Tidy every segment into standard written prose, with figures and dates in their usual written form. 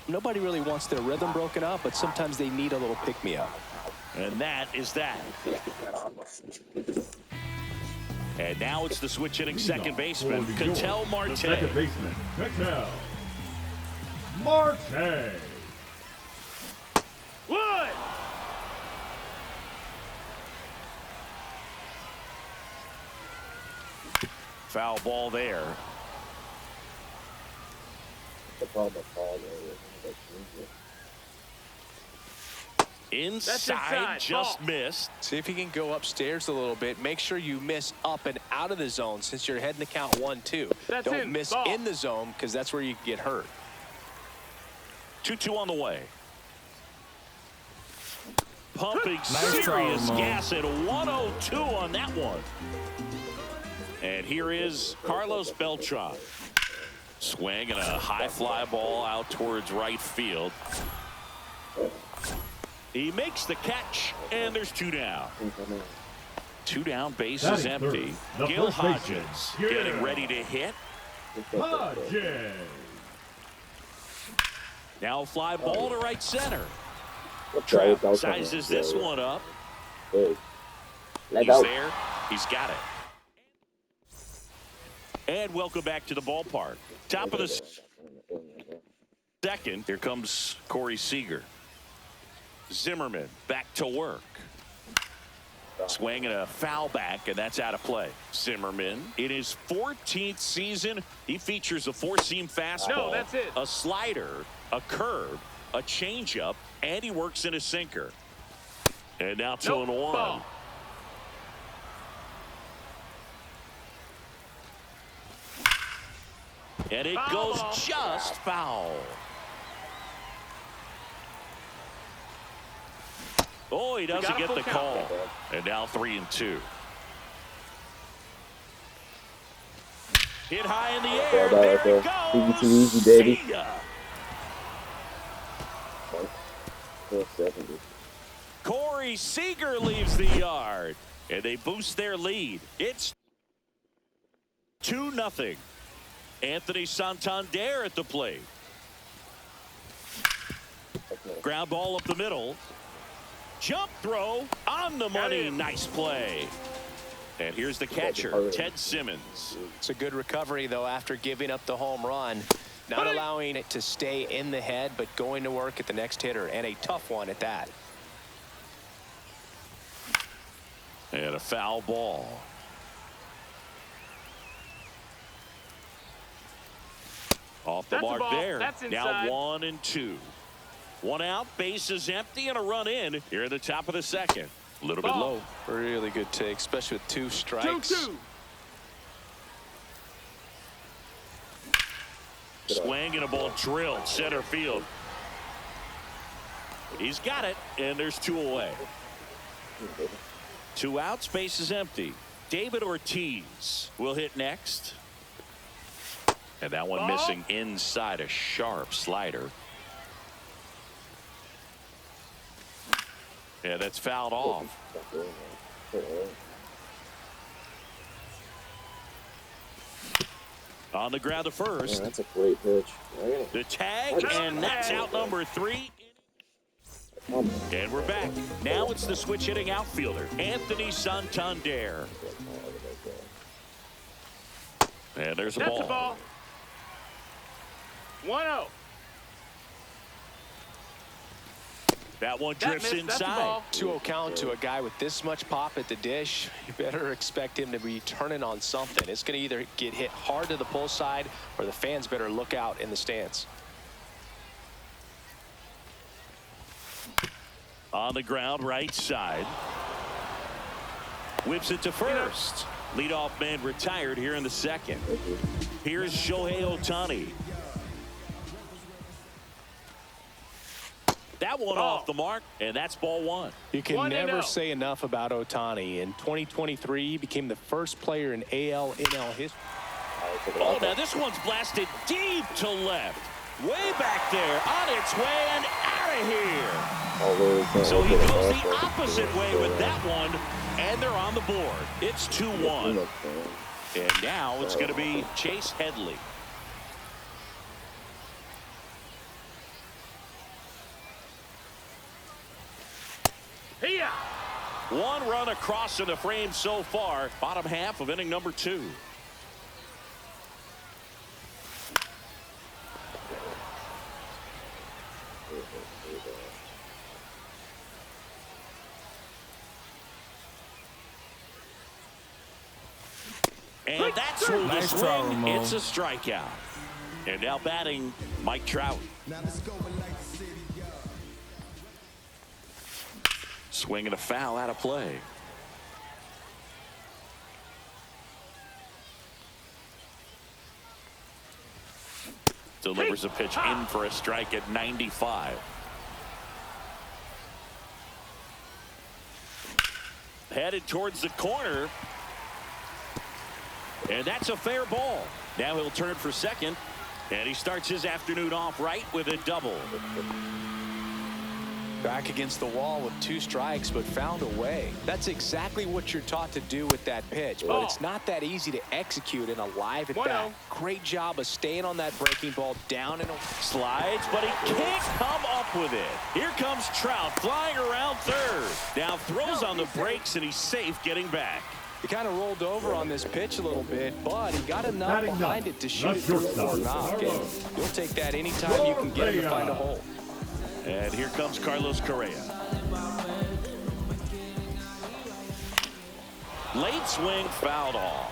Nobody really wants their rhythm broken up, but sometimes they need a little pick-me-up. And that is that. And now it's the switch hitting second baseman, Ketel Marte. Second baseman, Ketel Marte. Wood! Foul ball there. Inside, just missed. See if you can go upstairs a little bit. Make sure you miss up and out of the zone since you're heading to count 1-2. Don't miss in the zone because that's where you get hurt. 2-2 on the way. Pumping serious gas at 102 on that one. And here is Carlos Beltran. Swing and a high fly ball out towards right field. He makes the catch, and there's 2 down. 2 down, base is empty. Gil Hodges getting ready to hit. Hodges. Now a fly ball to right center. Trout sizes this one up. He's there. He's got it. And welcome back to the ballpark. Top of the second. Here comes Corey Seager. Zimmerman back to work. Swing and a foul back, and that's out of play. Zimmerman, in his 14th season, he features a 4-seam fastball, a slider, a curve, a changeup, and he works in a sinker. And now 2-1. And it goes just foul. Oh, he doesn't get the call. And now 3-2. Hit high in the air. There it goes. Easy, baby. See ya. Corey Seager leaves the yard. And they boost their lead. It's 2-0. Anthony Santander at the plate. Ground ball up the middle. Jump throw on the money. Nice play. And here's the catcher, Ted Simmons. It's a good recovery, though, after giving up the home run. Not allowing it to stay in the head, but going to work at the next hitter, and a tough one at that. And a foul ball. Off the mark there. Now 1-2. 1 out, base is empty, and a run in here at the top of the second. A little bit low. Really good take, especially with 2 strikes. 2-2. Swing and a ball drilled center field. He's got it, and there's 2 away. 2 outs, base is empty. David Ortiz will hit next. And that one missing inside, a sharp slider. Yeah, that's fouled off. On the ground to first. That's a great pitch. The tag, and that's out number 3. And we're back. Now it's the switch hitting outfielder, Anthony Santander. And there's a ball. 1-0. That one drifts inside. 2-0 count to a guy with this much pop at the dish. You better expect him to be turning on something. It's going to either get hit hard to the pull side, or the fans better look out in the stands. On the ground, right side. Whips it to first. Leadoff man retired here in the second. Here's Shohei Ohtani. That one off the mark, and that's ball 1. You can never say enough about Ohtani. In 2023, he became the first player in AL/NL history. Oh, now this one's blasted deep to left. Way back there, on its way and out of here. So he goes the opposite way with that one, and they're on the board. It's 2-1. And now it's going to be Chase Headley. One run across in the frame so far. Bottom half of inning number 2. And that's through the swing. It's a strikeout. And now batting, Mike Trout. Swing and a foul out of play. Delivers a pitch in for a strike at 95. Headed towards the corner. And that's a fair ball. Now he'll turn for second. And he starts his afternoon off right with a double. Back against the wall with 2 strikes, but found a way. That's exactly what you're taught to do with that pitch, but it's not that easy to execute in a live at bat. Great job of staying on that breaking ball down and slides, but he can't come up with it. Here comes Trout flying around third. Now throws on the brakes, and he's safe getting back. He kind of rolled over on this pitch a little bit, but he got enough behind it to shoot it for a knock. And you'll take that anytime you can get him to find a hole. And here comes Carlos Correa. Late swing, fouled off.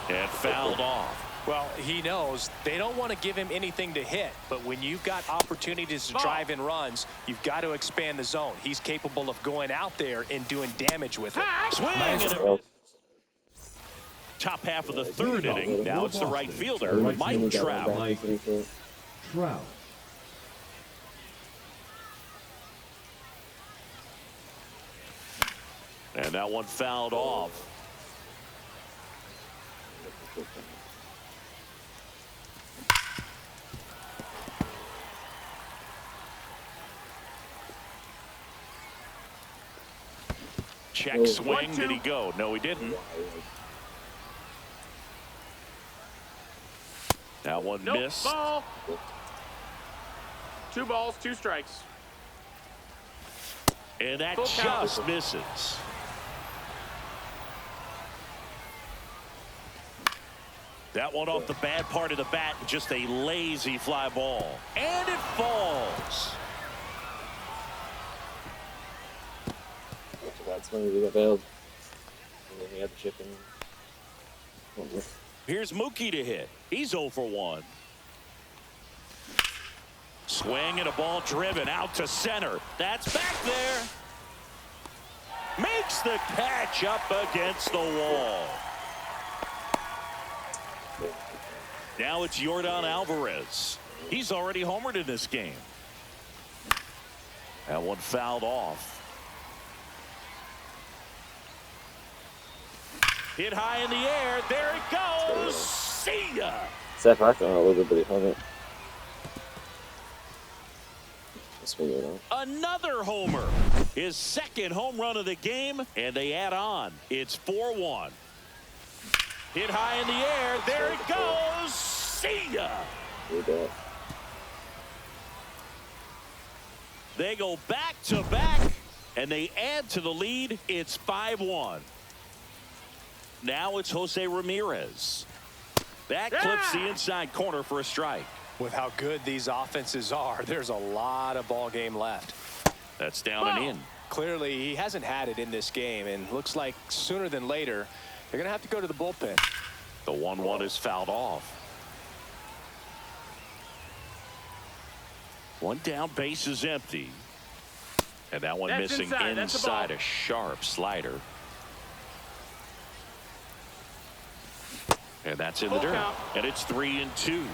And fouled off. Well, he knows they don't want to give him anything to hit, but when you've got opportunities to drive in runs, you've got to expand the zone. He's capable of going out there and doing damage with it. Swing and a top half of the third inning. Now it's the right fielder, Mike Trout. And that one fouled off. Check swing. Did he go? No, he didn't. That one missed. Ball. 2 balls, 2 strikes. And that just misses. That one off the bad part of the bat. Just a lazy fly ball. And it falls. That's when we got bailed. And then he had the chip in. Here's Mookie to hit. He's 0 for 1. Swing and a ball driven out to center. That's back there. Makes the catch up against the wall. Now it's Yordan Alvarez. He's already homered in this game. That one fouled off. Hit high in the air. There it goes. See ya. Seth Harkin a little bit, but he hung it. Another homer. His second home run of the game, and they add on. It's 4-1. Hit high in the air. There it goes. See ya. They go back to back, and they add to the lead. It's 5-1. Now it's Jose Ramirez. That clips the inside corner for a strike. With how good these offenses are, there's a lot of ball game left. That's down and in. Clearly, he hasn't had it in this game, and looks like sooner than later, they're going to have to go to the bullpen. The 1-1 is fouled off. One down, base is empty. And that one missing inside a sharp slider. And that's in the dirt. And it's 3-2.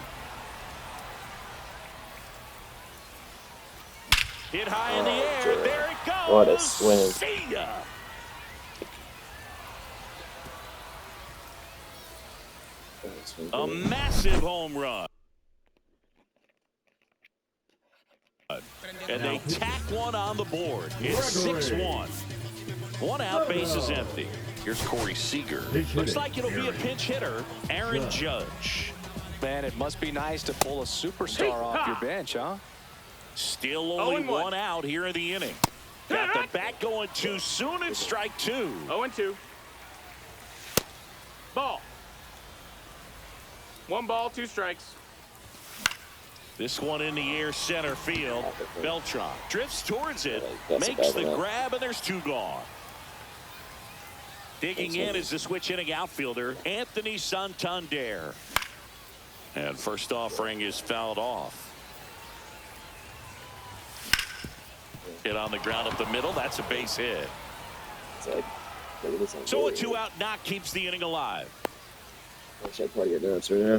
Hit high in the air. There it goes. What a swing. See ya. A massive home run. And they tack one on the board. It's 6-1. One out, base is empty. Here's Corey Seager. Looks like it'll be a pinch hitter, Aaron Judge. Man, it must be nice to pull a superstar off your bench, huh? Still only one out here in the inning. Got the bat going too soon and strike two. 0-2. Ball. 1 ball, 2 strikes. This one in the air center field. Beltran drifts towards it, makes the grab, and there's 2 gone. Digging in is the switch hitting outfielder, Anthony Santander. And first offering is fouled off. Hit on the ground up the middle. That's a base hit. So a 2-out knock keeps the inning alive.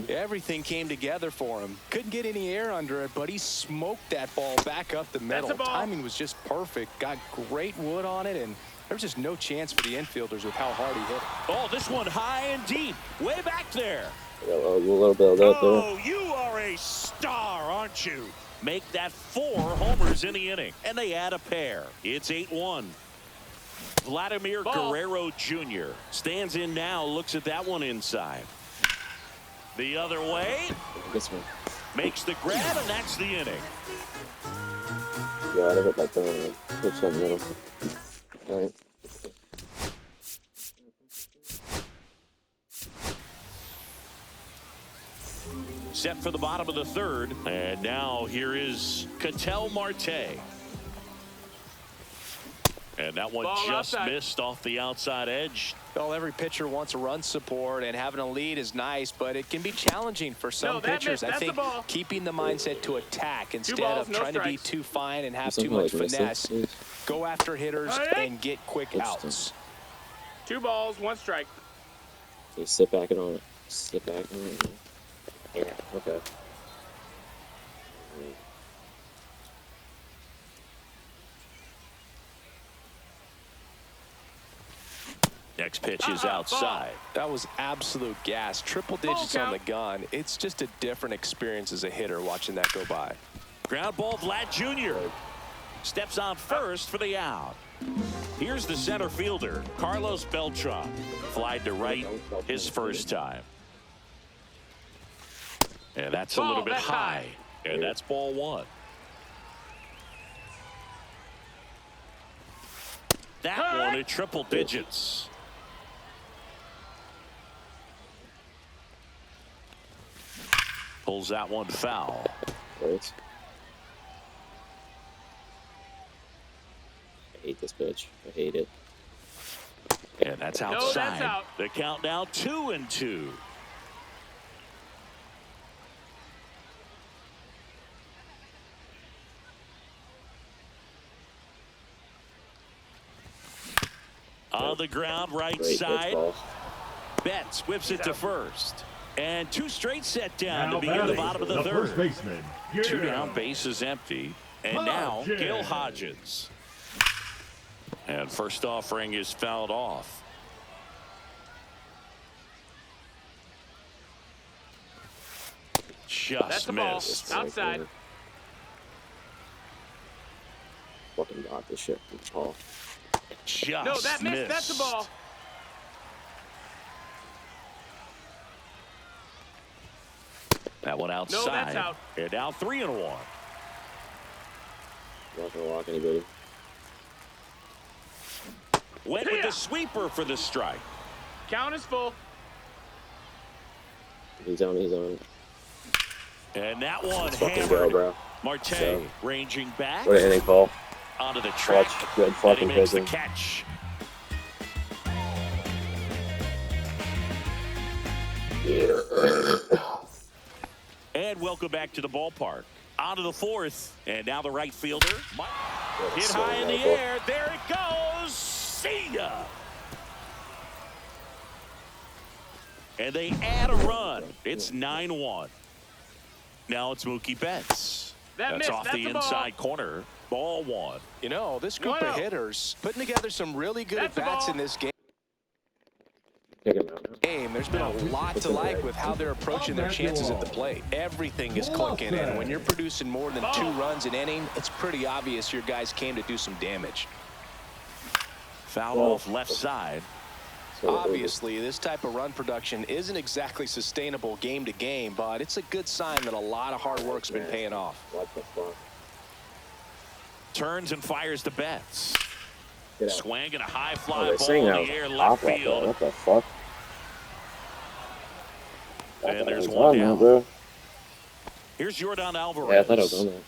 Everything came together for him. Couldn't get any air under it, but he smoked that ball back up the middle. Timing was just perfect. Got great wood on it, and there's just no chance for the infielders with how hard he hit it. Oh, this one high and deep. Way back there. A little build up there. Oh, you are a star, aren't you? Make that 4 homers in the inning, and they add a pair. It's 8-1. Vladimir Guerrero Jr. stands in now, looks at that one inside. The other way. This one. Makes the grab, and that's the inning. Yeah, I hit like that. Pitch that middle. All right. Set for the bottom of the 3rd, and now here is Ketel Marte. And that one just missed off the outside edge. Well, every pitcher wants a run support, and having a lead is nice, but it can be challenging for some pitchers. I think keeping the mindset to attack instead of trying to be too fine and have too much finesse. Go after hitters and get quick outs. 2 balls, 1 strike. So sit back and on it. Sit back and on it. Yeah, okay. Next pitch is outside. That was absolute gas. Triple digits on the gun. It's just a different experience as a hitter watching that go by. Ground ball, Vlad Jr. Steps on first for the out. Here's the center fielder, Carlos Beltran. Flied to right his first time. And that's a little bit high. And that's ball 1. That one at triple digits. Pulls that one foul. Right. I hate this pitch. I hate it. And that's outside. No, that's out. The count now 2-2. On the ground, right side. Betts whips it to first. And 2 straight set down to begin the bottom of the 3rd. First baseman. 2 down, base is empty. And now Gil Hodges. And first offering is fouled off. Just missed. Outside. Fucking got this shit. Ball. Just no, that missed. Missed. That's the ball. That one outside. No, that's out. And now 3-1. Not gonna walk anybody. Went with the sweeper for the strike. Count is full. He's on. He's on. And that one Let's fucking hammered. go, bro. Marte So, ranging back what an inning, Paul. onto the track. Good And he fucking makes the pitching. catch. And welcome back to the ballpark. Onto the 4th, and now the right fielder. Hit so high in the medical. air. There it goes. See ya. And they add a run. It's 9-1. Now it's Mookie Betts. That's off the inside corner. Ball 1. You know, this group of hitters putting together some really good at-bats in this game. There's been a lot to like with how they're approaching their chances at the plate. Everything is clicking in. When you're producing more than 2 runs an inning, it's pretty obvious your guys came to do some damage. Foul off left side. Obviously, this type of run production isn't exactly sustainable game to game, but it's a good sign that a lot of hard work's been paying off. turns and fires the bets. Swing and a high fly they're ball saying in that the air was left off like that. field. What the fuck? And there's was one on, down. bro. Here's Jordan Alvarez. Yeah, I thought I was on there.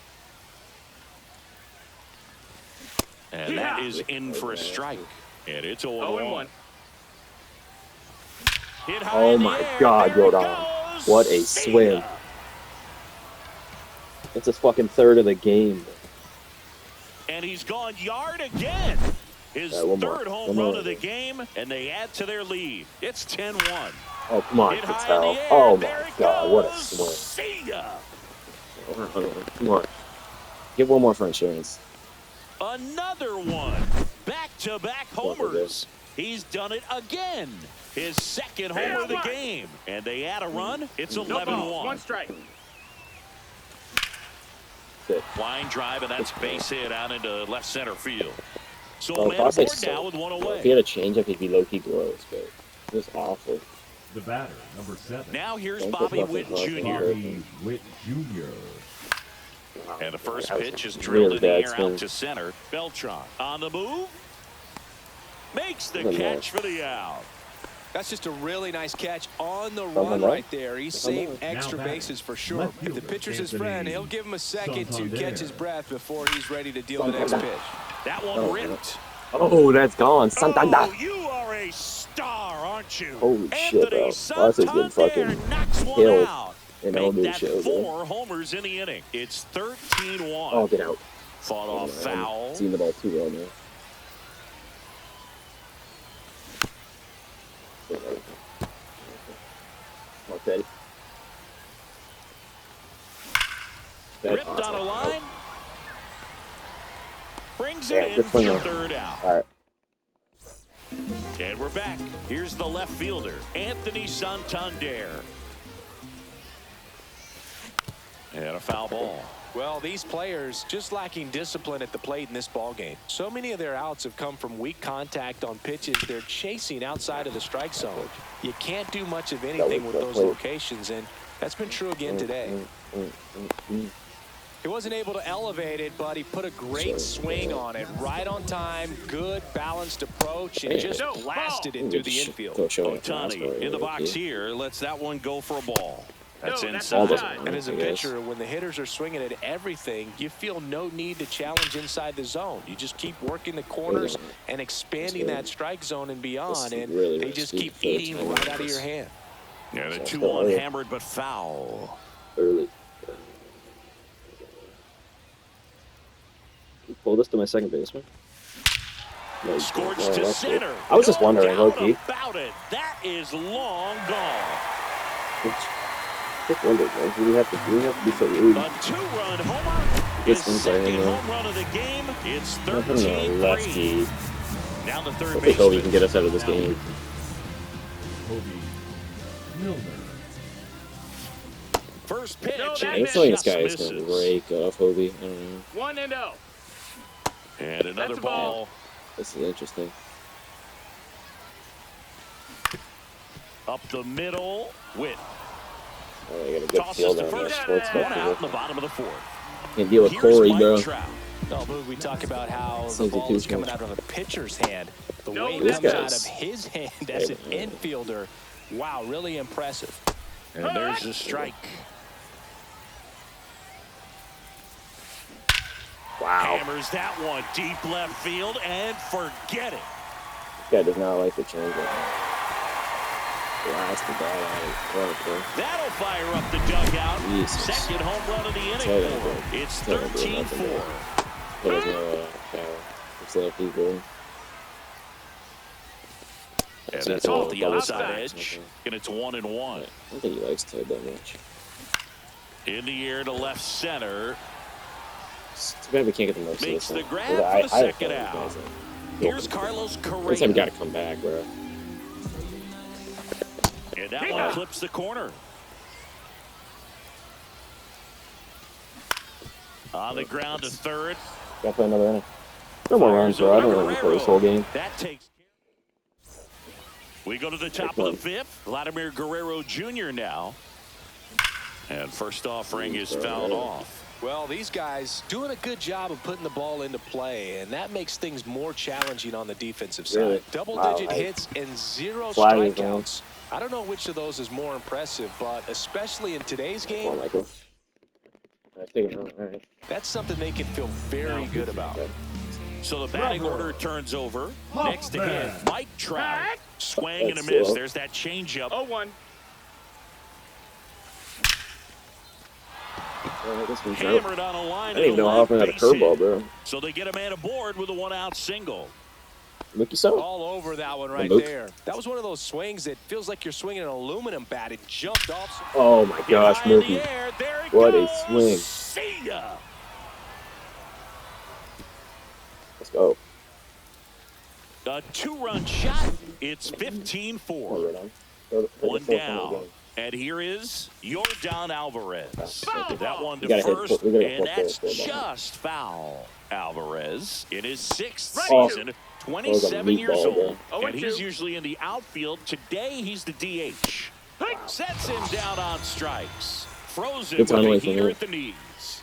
And that is in for a strike. And it's 0-1. Hit high Oh in the my air. God, There it Jordan. goes. What a See swing. ya. It's a fucking third of the game. And he's gone yard again. His third home run of the game, and they add to their lead. It's 10-1. Oh, come on, Hit high in the Patel. air. Oh There my it God, what a goes. swing. See ya. Come on. Give one more for insurance. Another one. Back-to-back homers. He's done it again. His second homer of the game. And they add a run. It's 11-1. One strike. Flying drive, and that's base hit out into left center field. So Oh, man aboard now with one away. If he had a changeup, he'd be low-key gross, but it was awful. The batter, number 7. Now here's Don't Bobby put Witt nothing Jr. Bobby Witt Jr. And the first That was pitch is a drilled really in the bad air swing. out to center. Beltran on the move. Makes the Good catch luck. for the out. That's just a really nice catch on the Come run on, right there. He saved extra Now batting, bases for sure. left If the fielder, pitcher's his Anthony friend, he'll give him a second to Santander. catch his breath before he's ready to deal the next pitch. That one ripped. Oh, that's gone. Santander. Oh, you are a star, aren't you? Holy shit, bro. Anthony Well, that's a good Santander fucking knocks one kill out. in Make MLB that show, bro. 4 homers in the inning. It's 13-1. Oh, get out. Fought off foul. Seen the ball too well now. Okay. Ripped on a line. Brings Yeah, it in good swing for there. third out. All right. And we're back. Here's the left fielder, Anthony Santander. And a foul ball. Well, these players just lacking discipline at the plate in this ballgame. So many of their outs have come from weak contact on pitches they're chasing outside of the strike zone. You can't do much of anything with those locations, and that's been true again today. He wasn't able to elevate it, but he put a great swing on it. Right on time, good balanced approach, and just blasted it through the infield. Otani in the box here lets that one go for a ball. That's No, that's inside. outside. And as a pitcher, when the hitters are swinging at everything, you feel no need to challenge inside the zone. You just keep working the corners and expanding that strike zone and beyond, and they just keep eating right out of your hand. Yeah, the 2-1 hammered but foul. Early. Pull this to my second baseman. No, Scorched no, to that's center. good. I was just wondering, No low doubt key. about it. That is long gone. Just wondered, man. Do we have to be so rude? A 2-run homer. Gets His inside second in there. home run of the game. It's I don't know, lefty. 13-3. Down the third I think Kobe can baseman. get us out of this game. Kobe Milner. First pitch. No, and that I feel like this just guy is misses. going to break off Hobie. I don't know. 1-0. And another That's a ball. ball. This is interesting. Up the middle. Witt. Oh, I got a good Tosses feel to down there. first. Sports One back out in the position. bottom of the fourth. Can't deal with Here's Corey, Mike bro. Trout. Oh, Boog, we talk about how the Seems like ball too is coming much. out on the pitcher's hand. The No, way it this comes out guy's- of his hand as an infielder, wow, really impressive. And there's the strike. Wow. Hammers that one deep left field and forget it. This guy does not like the change up. Blast the ball out of it. That'll fire up the dugout. Jesus. Second home run of the inning Terrible. for him. It's Terrible. 13-4. There's no power. It's like he's going. And So that's it's all off the double outside stack. edge. Okay. And it's 1-1. I don't think he likes Ted that much. In the air to left center. It's too bad we can't get the most Makes of the this. grab for the second out. Here's Carlos. Carlos This time Correa. got to come back, bro. And that one clips the corner. On the ground to third. Got to play another inning. No more runs, bro. I don't want to play this whole game. That takes care. We go to the top of the fifth. Vladimir Guerrero Jr. now. And first offering is fouled off. Well, these guys doing a good job of putting the ball into play, and that makes things more challenging on the defensive side. Really? Double-digit hits and 0 Flag is strikeouts. I don't know which of those is more impressive, but especially in today's game, Michael. Right. that's something they can feel very good about. So the batting order turns over. Next to hit, Mike Trout. Swing and a That's miss. slow. There's that changeup. 0-1. Hammered on a line. I didn't even know how often I had a curveball, bro. So they get a man aboard with a 1-out single. Look yourself. All over that one right Luke. there. That was one of those swings that feels like you're swinging an aluminum bat. It jumped off. Oh my gosh, High in the Mookie. air. There it What goes. a swing. See ya. Let's go. A 2-run shot. It's 15-4. One down. And here is Yordan Alvarez. That one to first, and that's just foul. Alvarez in his 6th season, 27 years old, and he's usually in the outfield. Today, he's the DH. Sets him down on strikes. Frozen with a heater at the knees.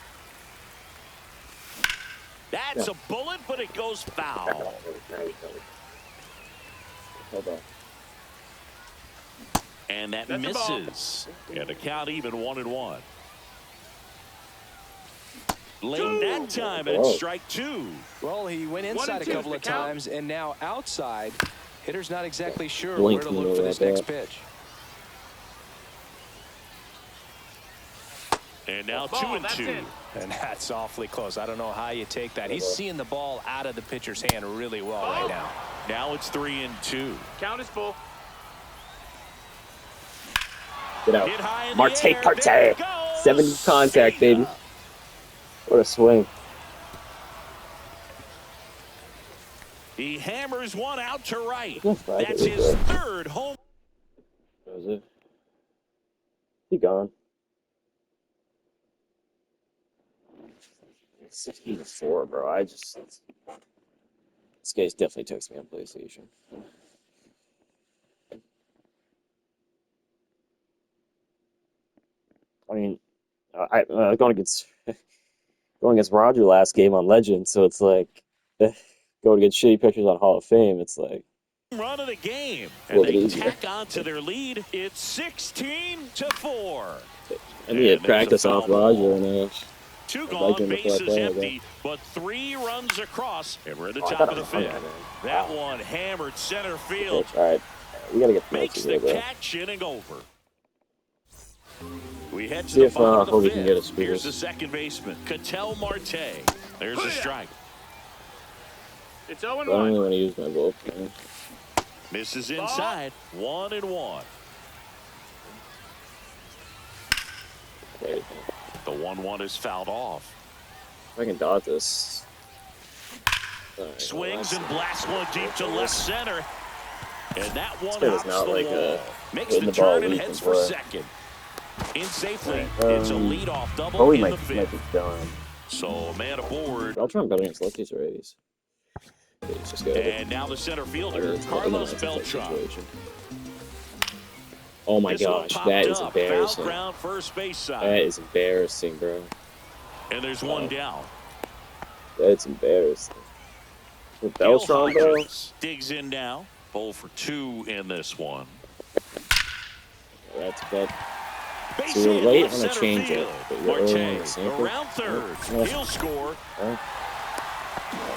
That's a bullet, but it goes foul. Hold on. And that misses. And the count even 1-1. Late that time, and it's strike 2. Well, he went inside a couple of times, and now outside. Hitter's not exactly sure Blink where to look for this next pitch. And now 2-2. And that's awfully close. I don't know how you take that. He's seeing the ball out of the pitcher's hand really well right now. Now it's 3-2. Count is full. Get out. Marte Parte. 70 contact, baby. What a swing. He hammers one out to right. That's his 3rd home. That was it. He gone. 64, bro. This guy's definitely texting me on PlayStation. I mean, I going against Roger last game on Legend, so it's like going against shitty pitchers on Hall of Fame. It's like Run of the game, and they tack on to their lead. It's 16-4. I need to practice off Roger and 2 gone, bases empty, but 3 runs across, and we're at the top of the 5th. That one hammered center field. All right, we gotta get Makes the here, catch, inning over. We head to see the if bottom of the Kobe can get us 5th. speakers. Here's the second baseman, Ketel Marte. There's a strike. It's I don't 0-1. really want to use my bullpen. Misses inside. 1-1. Wait, The 1-1 is fouled off. if I can dot this. Right, Swings and blasts one deep to left center. And that one This hops guy's not the like wall. Makes hitting the the ball turn and weak heads and for play. second. In safely, Right, it's a leadoff double Kobe in might the be 5th. done. So a man aboard. I'll try and bet against lefties or righties. Okay, let's just go. And now the center fielder, Carlos Beltran. Oh my This one gosh, popped that is up. embarrassing. Foul ground, first base side. That is embarrassing, bro. And there's one down. That's embarrassing. With Gil Beltran, bro. Hodges digs in now. 0 for 2 in this one. That's bad. Base So we're hit, late left on the center changeup, field. but we're early on the Marte sinker. around third. Yeah. He'll score.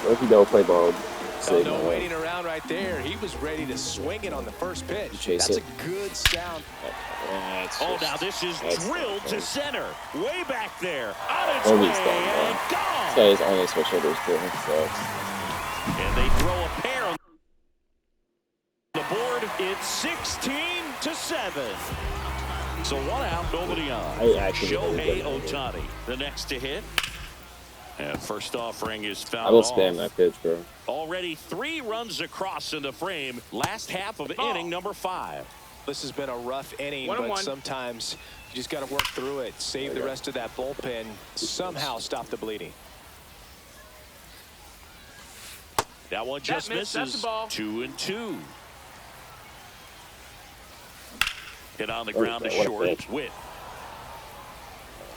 Rookie don't play ball. Save No my way. waiting around right there. He was ready to swing it on the first pitch. Chase That's it. a good sound. Oh, now this is drilled to center. Way back there. On its Kobe's way done, and This gone. guy is only switch hitters too. So And they throw a pair on the board. It's 16-7. So 1 out, nobody on. I actually Shohei Ohtani, the next to hit. And first offering is fouled I will off. spam that pitch, bro. Already 3 runs across in the frame. Last half of inning number 5. This has been a rough inning, 1-1. but sometimes you just got to work through it, save the rest of that bullpen, somehow stop the bleeding. That one just missed. That's misses. the ball. 2-2. Hit on the ground to What a short. pitch. Witt.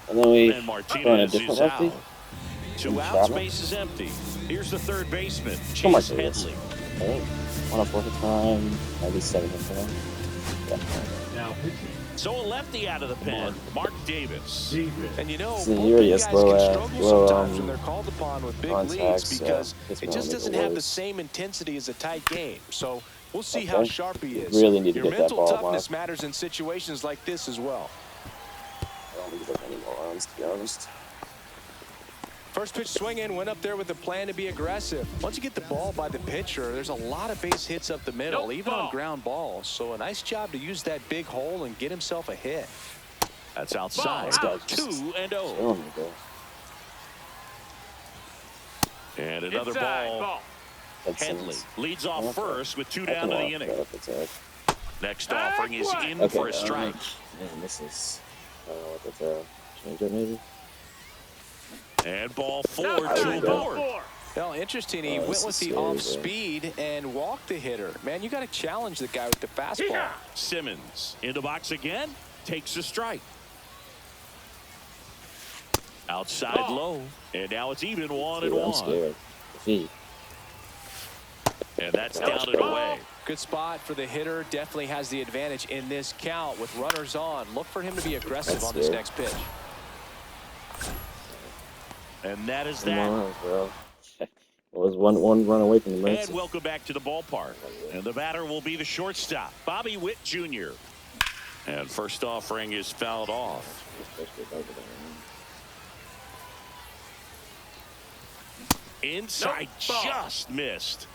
And then we And run a Martinez different is lefty. out. 2 outs, Chapman. base is empty. Here's the third baseman, Come on, Chase Davis. Headley. Okay. 104 hit time, 97 hit time. Yeah. Now pitching. So a lefty out of the pen, Mark Davis. David. And you know, See, both you're big just guys low, can low, struggle sometimes when they're called upon with big leads contacts, because it's it gonna just make it doesn't have the worse. same intensity as a tight game. So we'll see Okay. how sharp he is. Really need to Your get that mental ball, toughness Mark. matters in situations like this as well. I don't think there's any more runs, to be honest. First pitch swing in, went up there with a plan to be aggressive. Once you get the ball by the pitcher, there's a lot of base hits up the middle, even on ground balls. So a nice job to use that big hole and get himself a hit. That's outside. This guy's just 2-0. killing me, bro. And another Inside, ball. That's Headley Simmons. leads off Okay. first with 2 I down can to the walk inning. that if it's out. Next offering is in Okay, for a strike. Man, this is. I don't know what that's change it maybe. And ball 4 There to we a go. board. Well, interesting. He Oh, went this with is the scary, off bro. speed and walked the hitter. Man, you got to challenge the guy with the fastball. Simmons in the box again, takes a strike. Outside low, and now it's even 1-1. I'm scared. Defeat. And that's down and away. Good spot for the hitter. Definitely has the advantage in this count with runners on. Look for him to be aggressive That's on this scary. next pitch. And that is Come that. on, bro. It was one run away from the And mercy. welcome back to the ballpark. And the batter will be the shortstop, Bobby Witt Jr. And first offering is fouled off. Inside, just missed.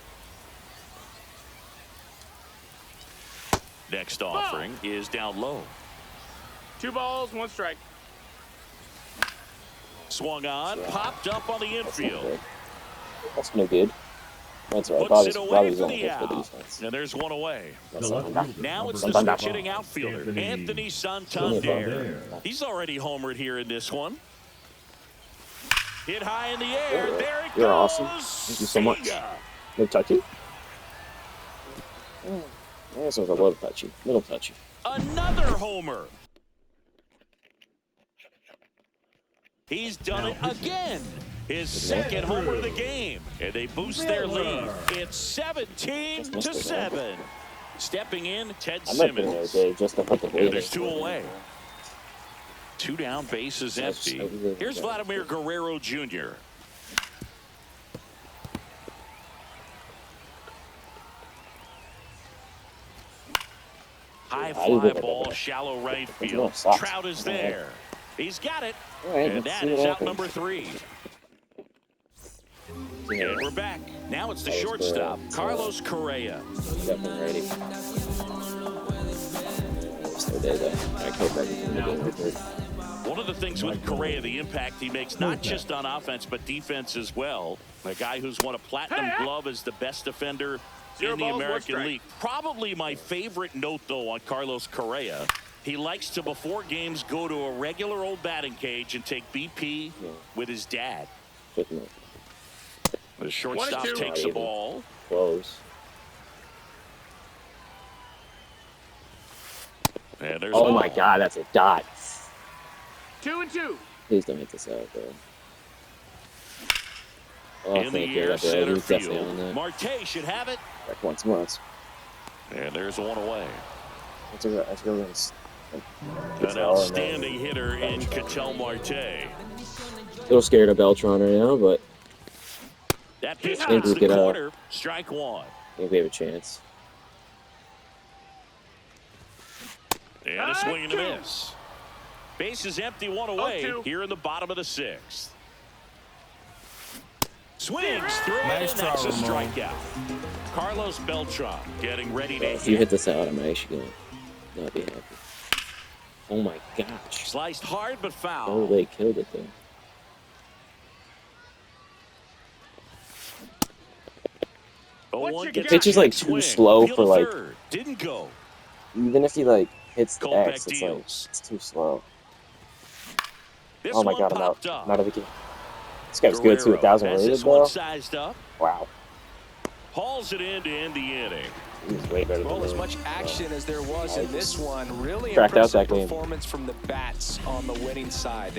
Next offering is down low. 2 balls, 1 strike. Swung on, popped up on the infield. That's no good. That's right. Puts it away Bobby's for on the the out. defense. And there's one away. That's The not left enough. fielder, Now it's number the Santander. switch hitting outfielder, Anthony Santander. He's already homered here in this one. Hit high in the air. There it goes. You're awesome. Thank you so much. See ya. No touchy? I guess it was a little touchy. Little touchy. Another homer. He's done it again. His second homer of the game. And they boost their lead. It's 17-7. Stepping in, Ted I might be there, Simmons. Dave, just to put the And there's 2 away. 2 down, bases That's empty. so good. Here's Vladimir Guerrero Jr. High fly ball, shallow right field. Trout is there. He's got it. All right, And let's that see what is out happens. number 3. Yeah, And we're back. Now it's the That was shortstop, good. Carlos Correa. definitely ready. So they I hope everything will go good. One of the things with Correa, the impact he makes, not just on offense, but defense as well. A guy who's won a platinum glove as the best defender 0 in the balls, 1 American strike. League. Probably my favorite note, though, on Carlos Correa. He likes to, before games, go to a regular old batting cage and take BP with his dad. The shortstop 1-2. takes the ball. Close. And there's Oh my God, that's a dot. 2-2. Please don't hit this out, bro. Oh, In the thank you. air, That's center he's definitely on field. that. Marte should have it. Back once more. And there's 1 away. Let's go against. An outstanding hitter in Ketel Marte. A little scared of Beltron right now, but That pitch think gets we the could, corner. Strike 1. I think we have a chance. And a swing and a miss. Base is empty, 1 away 0-2. here in the bottom of the 6th. Swings through it, Nice and that's a try, Ramon. strikeout. Carlos Beltran getting ready to If you hit. hit this out, I'm actually going to not be happy. Oh my gosh. Sliced hard but foul. Oh, they killed it though. One The pitch is like too slow for like. Didn't go. Even if he like hits the Callback X, it's deals. like it's too slow. This Oh my one God, I'm out. popped up. I'm out of the game. This guy's good too. 1,000 has rated this one though. sized up. Wow. Hauls it in to end the inning. He's way better Well, than as me. much action as there was in this one, really Cracked out impressive that game. performance from the bats on the winning side.